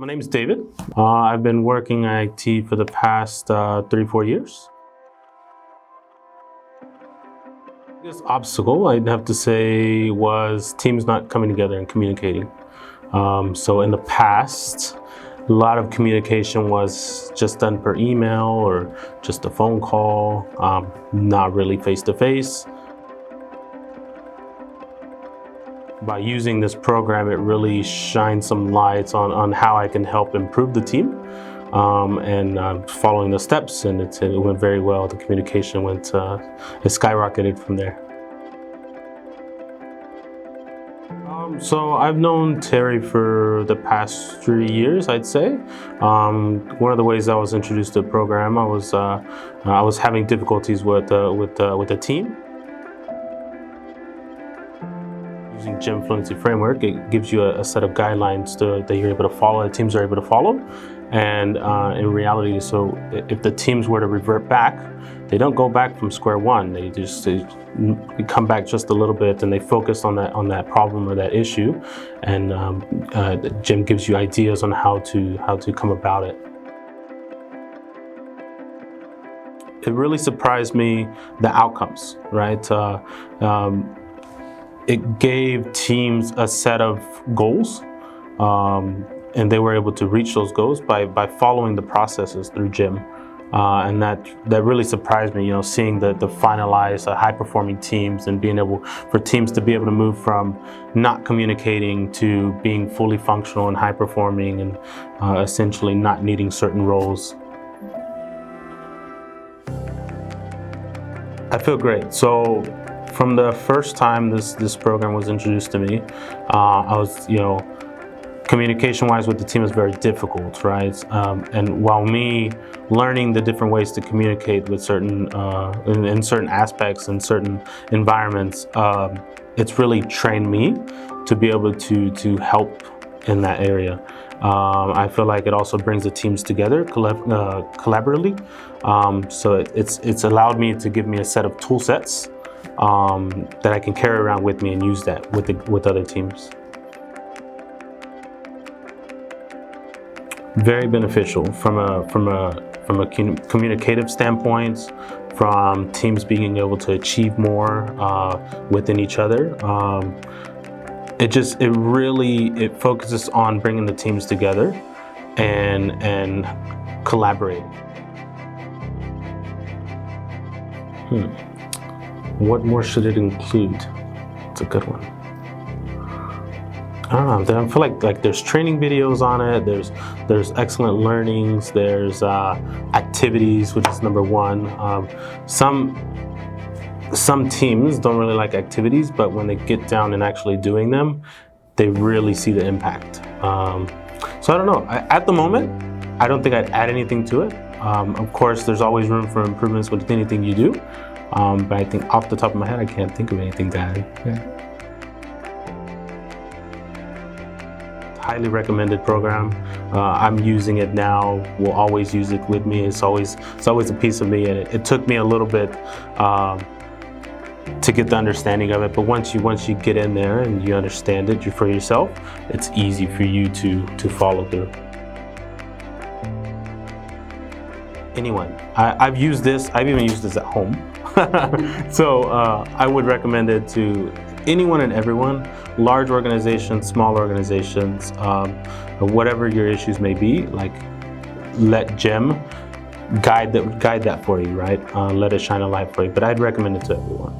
My name is David. I've been working in IT for the past 3-4 years. The biggest obstacle, I'd have to say, was teams not coming together and communicating. So in the past, a lot of communication was just done per email or just a phone call, not really face-to-face. By using this program, it really shines some lights on how I can help improve the team, and following the steps, and it went very well. The communication it skyrocketed from there. So I've known Terry for the past 3 years, I'd say. One of the ways I was introduced to the program, I was having difficulties with the team. Using Gem Fluency Framework, it gives you a set of guidelines that you're able to follow, the teams are able to follow. And in reality, so if the teams were to revert back, they don't go back from square one. They come back just a little bit, and they focus on that problem or that issue. And Gem gives you ideas on how to come about it. It really surprised me, the outcomes, right? It gave teams a set of goals, and they were able to reach those goals by following the processes through Gem. And that really surprised me, seeing the finalized high-performing teams, and being able for teams to be able to move from not communicating to being fully functional and high-performing, and essentially not needing certain roles. I feel great. So from the first time this program was introduced to me, I was, communication-wise with the team is very difficult, right? And while me learning the different ways to communicate with certain in certain aspects and certain environments, it's really trained me to be able to help in that area. I feel like it also brings the teams together collaboratively. So it's allowed me to give me a set of tool sets that I can carry around with me and use that with other teams. Very beneficial from a communicative standpoint, from teams being able to achieve more within each other. It really focuses on bringing the teams together and collaborating. What more should it include? It's a good one. I don't know. I feel like there's training videos on it. There's excellent learnings. There's activities, which is number one. Some teams don't really like activities, but when they get down and actually doing them, they really see the impact. So I don't know. At the moment, I don't think I'd add anything to it. Of course, there's always room for improvements with anything you do. But I think off the top of my head, I can't think of anything to add. Yeah. Highly recommended program. I'm using it now. Will always use it with me. It's always a piece of me, and it took me a little bit to get the understanding of it. But once you get in there and you understand it for yourself, it's easy for you to follow through. Anyone. I've used this. I've even used this at home. So I would recommend it to anyone and everyone, large organizations, small organizations, whatever your issues may be. Like, let Gem guide that for you, right? Let it shine a light for you. But I'd recommend it to everyone.